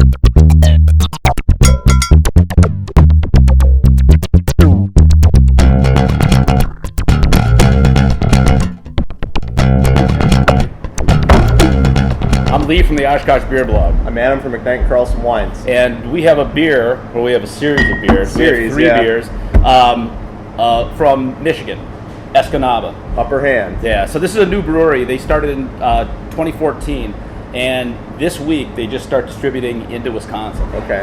I'm Lee from the Oshkosh Beer Blog. I'm Adam from McKnight Carlson Wines. And we have a beer, well, we have a series of beers. We have three beers from Michigan, Escanaba. Upper Hand. Yeah, so this is a new brewery. They started in 2014, and this week they just start distributing into Wisconsin. Okay.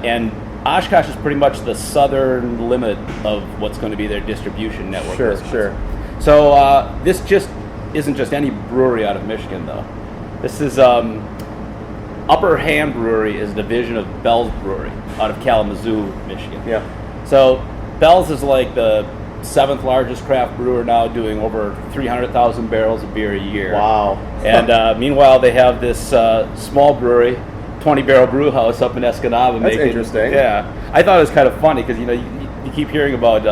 And Oshkosh is pretty much the southern limit of what's going to be their distribution network. Sure. So this just isn't just any brewery out of Michigan, though. This is Upper Hand Brewery is a division of Bell's Brewery out of Kalamazoo, Michigan. Yeah. So Bell's is like the 7th largest craft brewer now, doing over 300,000 barrels of beer a year. Wow. And meanwhile, they have this small brewery, 20-barrel brew house up in Escanaba. That's interesting. Yeah. I thought it was kind of funny because, you keep hearing about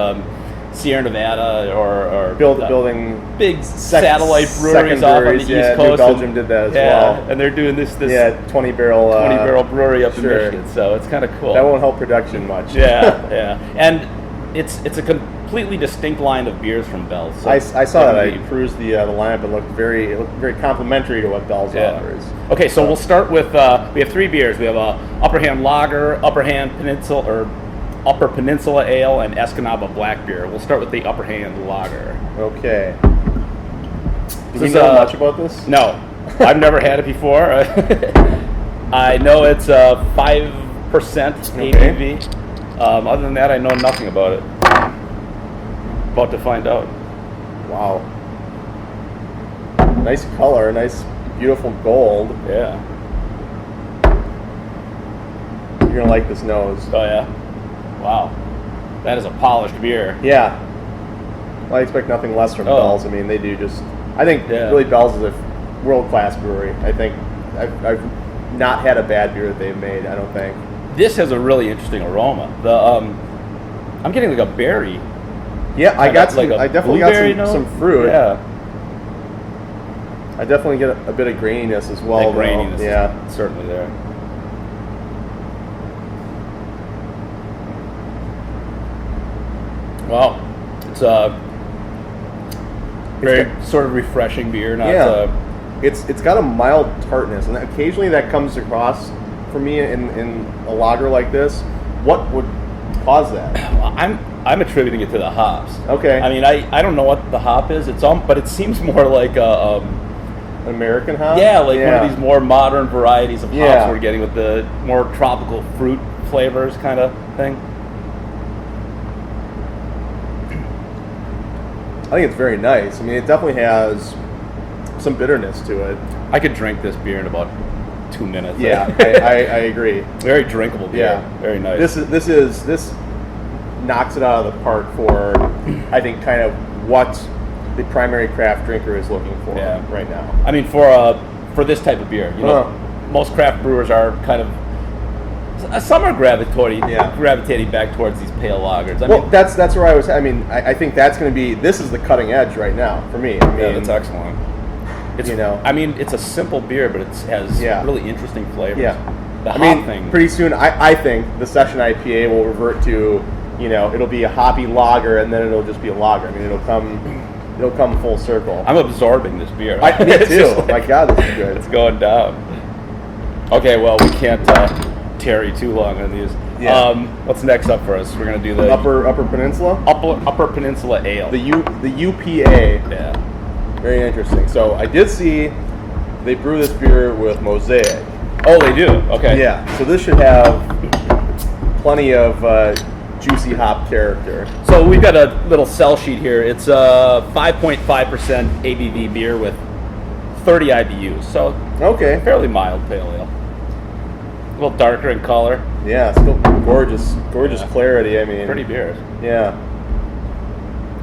Sierra Nevada or building big satellite breweries off on the East Coast. New Belgium did that as well. And they're doing this 20-barrel brewery up in Michigan. So it's kind of cool. That won't help production much. Yeah. And it's a completely distinct line of beers from Bell's. So I saw that. I perused the lineup. It looked very complimentary to what Bell's offers. Okay, so we'll start with we have three beers. We have a Upper Hand Lager, Upper Upper Peninsula Ale, and Escanaba Black Beer. We'll start with the Upper Hand Lager. Okay. Do you know much about this? No, I've never had it before. I know it's 5% ABV. Other than that, I know nothing about it. About to find out. Wow. Nice color, nice, beautiful gold. Yeah. You're gonna like this nose. Oh yeah. Wow, that is a polished beer. Yeah. Well, I expect nothing less from Bell's. I mean, they do just. I think really Bell's is a world-class brewery. I think I've not had a bad beer that they've made. I don't think. This has a really interesting aroma. I'm getting like a berry. Yeah, I definitely got some fruit. Yeah. I definitely get a bit of graininess as well. That graininess is certainly there. Wow, it's a very sort of refreshing beer. It's got a mild tartness, and occasionally that comes across for me in a lager like this. What would cause that? I'm attributing it to the hops. Okay. I mean, I don't know what the hop is. But it seems more like an American hop. Yeah, one of these more modern varieties of hops we're getting with the more tropical fruit flavors kind of thing. I think it's very nice. I mean, it definitely has some bitterness to it. I could drink this beer in about 2 minutes. Yeah, I agree. Very drinkable beer. Yeah, very nice. This knocks it out of the park for, I think, kind of what the primary craft drinker is looking for right now. I mean, for this type of beer, most craft brewers are kind of. Some are gravitating back towards these pale lagers. I mean, that's where I was. I mean, I think that's going to be. This is the cutting edge right now for me. I mean, that's excellent. It's I mean, it's a simple beer, but it has really interesting flavors. Yeah. The hop thing. Pretty soon, I think the session IPA will revert to, it'll be a hoppy lager, and then it'll just be a lager. I mean, it'll come full circle. I'm absorbing this beer. Me too. My God, this is good. It's going down. Okay, well, we can't tarry too long on these. Yeah. What's next up for us? We're gonna do the Upper Peninsula. Upper Peninsula Ale. The UPA. Yeah. Very interesting. So I did see they brew this beer with Mosaic. Oh, they do. Okay. Yeah. So this should have plenty of juicy hop character. So we've got a little sell sheet here. It's a 5.5% ABV beer with 30 IBUs. So fairly mild pale ale. A little darker in color. Yeah, still gorgeous clarity. I mean, pretty beers. Yeah.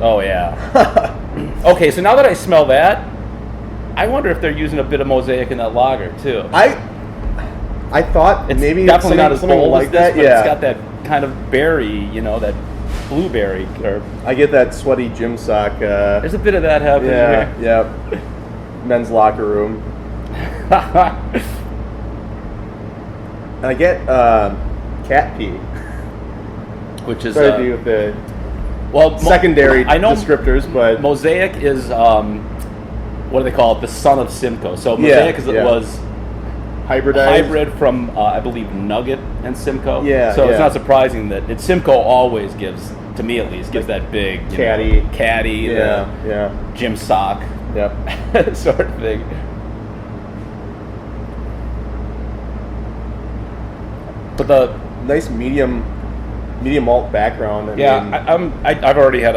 Oh yeah. Okay, so now that I smell that, I wonder if they're using a bit of Mosaic in that lager too. I thought it's maybe definitely not as bold like as this, that. but it's got that kind of berry, that blueberry. Or I get that sweaty gym sock. There's a bit of that happening here. Yeah. Men's locker room. And I get cat pee, which is sorry to be with the secondary descriptors, but Mosaic is what do they call it? The son of Simcoe. So Mosaic was hybrid from I believe Nugget and Simcoe. Yeah. So it's not surprising that Simcoe always gives, to me at least, gives that big caddy, gym sock, sort of thing. But the nice medium malt background. I've already had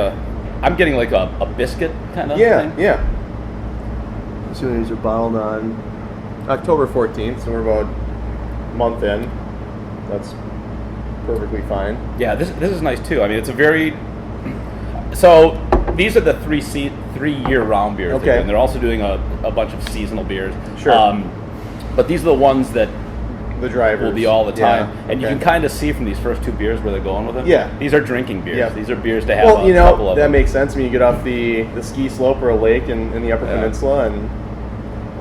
I'm getting like a biscuit kind of thing. Yeah. So these are bottled on October 14th, so we're about a month in. That's perfectly fine. Yeah, this is nice too. I mean, it's a very... So these are the 3 year-round beers. Okay. And they're also doing a bunch of seasonal beers. Sure. But these are the ones that the drivers will be all the time. Yeah, and you can kind of see from these first two beers where they're going with them. Yeah. These are drinking beers. Yeah. These are beers to have couple of that them. Makes sense when you get off the ski slope or a lake in the Upper Peninsula,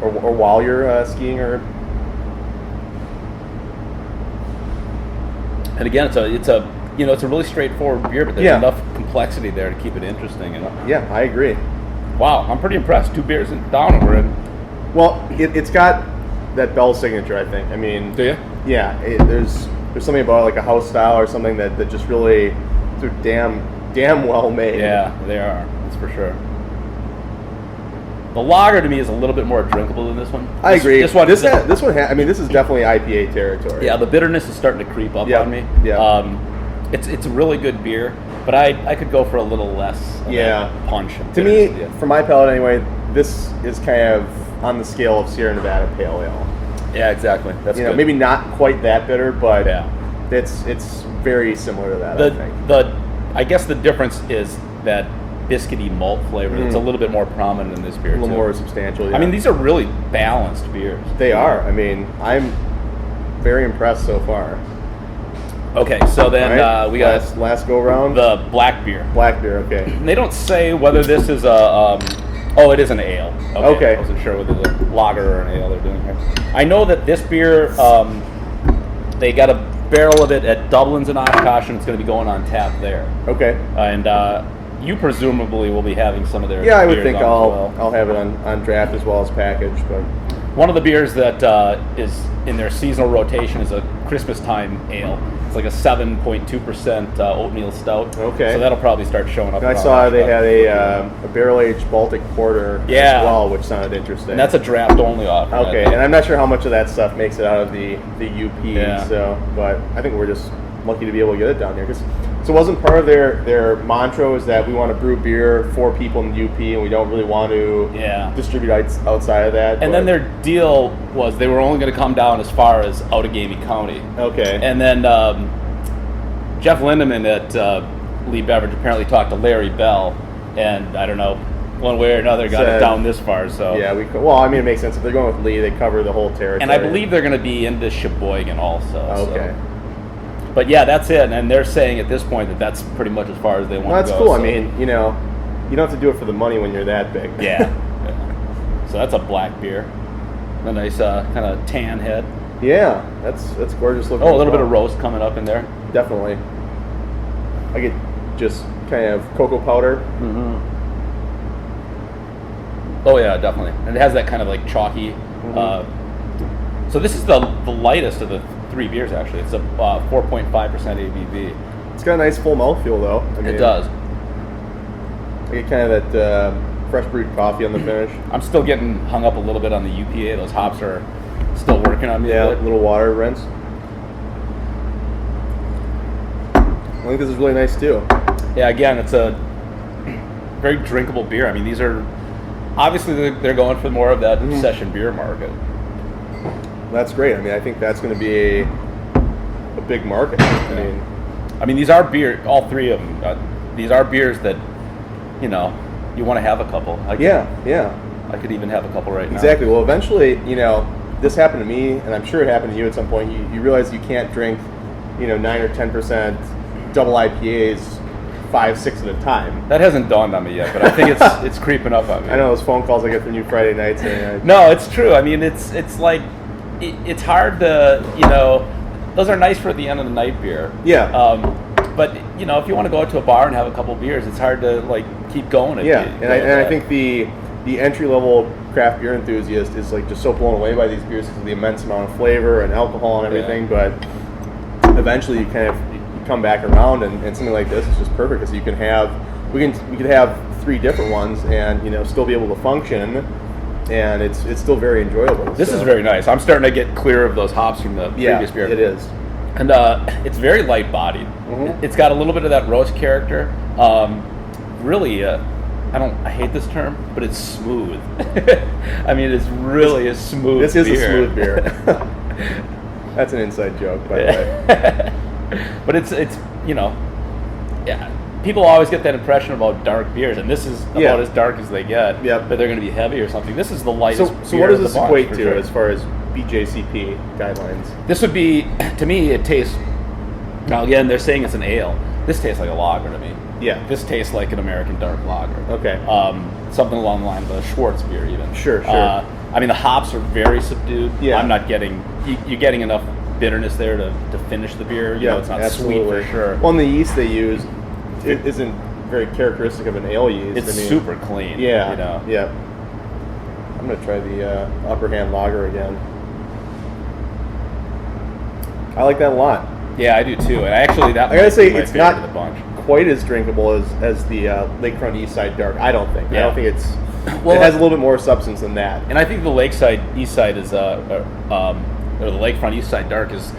or while you're skiing. And again, it's a really straightforward beer, but there's enough complexity there to keep it interesting. And yeah, I agree. Wow, I'm pretty impressed. 2 beers down and we're in. Well, it's got that Bell signature, I think. I mean, do you? Yeah, there's something about it, like a house style or something that just really sort of damn well made. Yeah, they are. That's for sure. The lager to me is a little bit more drinkable than this one. I agree. This one, this is definitely IPA territory. Yeah, the bitterness is starting to creep up on me. Yeah. It's a really good beer, but I could go for a little less of that punch. To me, for my palate anyway, this is kind of on the scale of Sierra Nevada Pale Ale. Yeah, exactly. That's good. Maybe not quite that bitter, but it's very similar to that. I think. I guess the difference is that biscuity malt flavor. It's a little bit more prominent in this beer. A little more substantial. Yeah. I mean, these are really balanced beers. They are. I mean, I'm very impressed so far. Okay, so then we got last go round. The black beer. Black beer. Okay. And they don't say whether this is a. It is an ale. Okay. I wasn't sure whether it's a lager or an ale they're doing here. I know that this beer, they got a barrel of it at Dublin's in Oshkosh, and it's going to be going on tap there. Okay. And you presumably will be having some of their. Yeah, I would think I'll have it on draft as well as package. But one of the beers that is in their seasonal rotation is a Christmas time ale. It's like a 7.2% oatmeal stout. Okay. So that'll probably start showing up. And I saw they had a barrel-aged Baltic Porter as well, which sounded interesting. And that's a draft only offer. Okay, and I'm not sure how much of that stuff makes it out of the UP. So, but I think we're just lucky to be able to get it down here. So it wasn't part of their mantra is that we want to brew beer for people in the UP, and we don't really want to distribute outside of that. And then their deal was they were only going to come down as far as Outagamie County. Okay. And then Jeff Lindeman at Lee Beverage apparently talked to Larry Bell, and I don't know, one way or another got it down this far. So yeah, it makes sense. If they're going with Lee, they cover the whole territory. And I believe they're going to be into Sheboygan also. Okay. So. But yeah, that's it. And they're saying at this point that that's pretty much as far as they want to go. That's cool. So. I mean, you don't have to do it for the money when you're that big. Yeah. So that's a black beer. A nice kind of tan head. Yeah, that's gorgeous looking. Oh, a little bit of roast coming up in there. Definitely. I get just kind of cocoa powder. Mm-hmm. Oh yeah, definitely. And it has that kind of like chalky. Mm-hmm. So this is the lightest of the 3 beers actually. It's a 4.5% ABV. It's got a nice full mouthfeel though. I mean, it does. I get kind of that fresh brewed coffee on the finish. I'm still getting hung up a little bit on the UPA. Those hops are still working on me. Yeah, a little water rinse. I think this is really nice too. Yeah, again, it's a very drinkable beer. I mean, these are obviously they're going for more of that session beer market. That's great. I mean, I think that's going to be a big market. I mean, these are beer. All 3 of them. These are beers that you want to have a couple. I could even have a couple right now. Exactly. Well, eventually, this happened to me, and I'm sure it happened to you at some point. You realize you can't drink, 9 or 10% double IPAs 5-6 at a time. That hasn't dawned on me yet, but I think it's creeping up on me. I know those phone calls I get from you Friday nights. No, it's true. I mean, it's like it's hard to those are nice for the end of the night beer. Yeah. But you know, if you want to go out to a bar and have a couple beers, it's hard to like keep going. I think the entry level craft beer enthusiast is like just so blown away by these beers because of the immense amount of flavor and alcohol and everything. But eventually, you come back around, and something like this is just perfect because we could have 3 different ones and still be able to function, and it's still very enjoyable. This is very nice. I'm starting to get clear of those hops from the previous beer. It is. And it's very light bodied. Mm-hmm. It's got a little bit of that roast character. Really, I hate this term, but it's smooth. I mean, it's really a smooth beer. This is a smooth beer. That's an inside joke, by the way. But it's people always get that impression about dark beers, and this is about as dark as they get. Yeah. But they're going to be heavy or something. This is the lightest. So what does this equate to as far as BJCP guidelines? This would be, to me, it tastes. Now again, they're saying it's an ale. This tastes like a lager to me. Yeah. This tastes like an American dark lager. Okay. Something along the line of a Schwartz beer, even. Sure. I mean, the hops are very subdued. Yeah. I'm not getting. You're getting enough bitterness there to finish the beer. It's not sweet for sure. Well, and the yeast they use it isn't very characteristic of an ale yeast. It's super clean. Yeah. Yeah. I'm gonna try the Upper Hand Lager again. I like that a lot. Yeah, I do too. And actually, that I gotta say, my it's favorite not of the bunch. Quite as drinkable as the Lakefront Eastside Dark. I don't think. Yeah. I don't think it's. Well, it has a little bit more substance than that. And I think the Lakeside Eastside is or the Lakefront Eastside Dark is.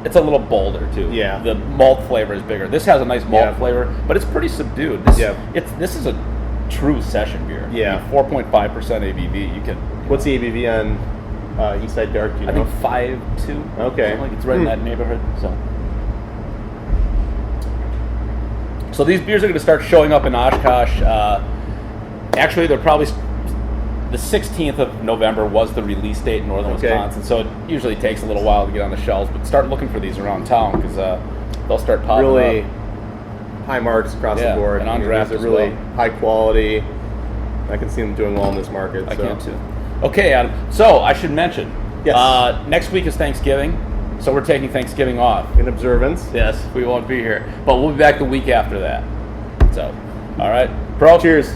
It's a little bolder too. Yeah. The malt flavor is bigger. This has a nice malt flavor, but it's pretty subdued. This is a true session beer. Yeah. 4.5% ABV. You can. What's the ABV on Eastside Dark? Do you know? I think 5.2. Okay. Like it's right in that neighborhood. So these beers are going to start showing up in Oshkosh. Actually, they're probably the 16th of November was the release date in northern Wisconsin. So it usually takes a little while to get on the shelves, but start looking for these around town because they'll start popping really up. High marks across the board. And on draft these are really high quality. I can see them doing well in this market. I can too. Okay, Adam. So I should mention, next week is Thanksgiving. So we're taking Thanksgiving off. In observance. Yes, we won't be here. But we'll be back the week after that. So, all right. Pro. Cheers.